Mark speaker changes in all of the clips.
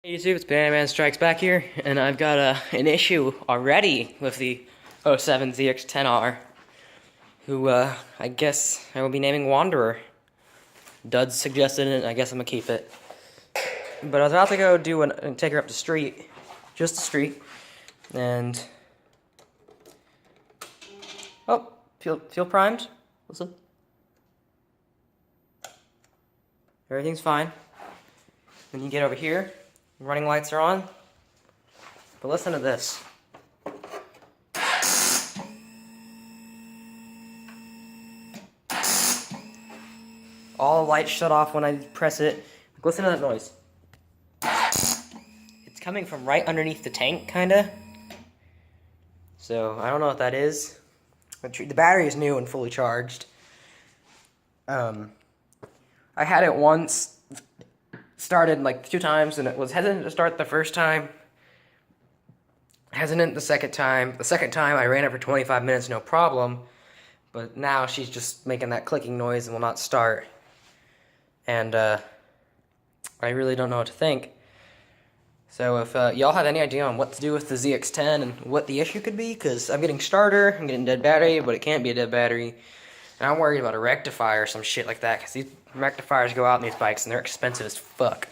Speaker 1: Hey YouTube, it's Banana Man Strikes Back here, and I've got an issue already with the 07 ZX10R, who I guess I will be naming Wanderer. Duds suggested it, and I guess I'm gonna keep it. But I was about to go do and take her up the street, just the street, and oh, feel primed. Listen, everything's fine. When you get over here, running lights are on. But listen to this. All the lights shut off when I press it. Listen to that noise. It's coming from right underneath the tank, kinda. So, I don't know what that is. The battery is new and fully charged. I had it once, started like 2 times, and it was hesitant to start the first time. Hesitant the second time. The second time I ran it for 25 minutes, no problem. But now she's just making that clicking noise and will not start. And I really don't know what to think. So if y'all have any idea on what to do with the ZX10 and what the issue could be, because I'm getting starter, I'm getting dead battery, but it can't be a dead battery. And I'm worried about a rectifier or some shit like that, because these rectifiers go out in these bikes and they're expensive as fuck.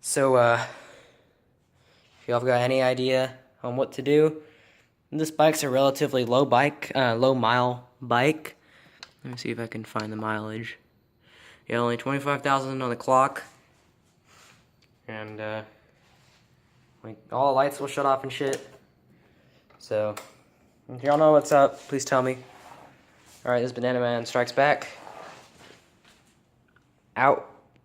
Speaker 1: So if y'all have got any idea on what to do, this bike's a relatively low mile bike. Let me see if I can find the mileage. Yeah, only 25,000 on the clock. And like all the lights will shut off and shit. So if y'all know what's up, please tell me. Alright, this is Banana Man Strikes Back. Out.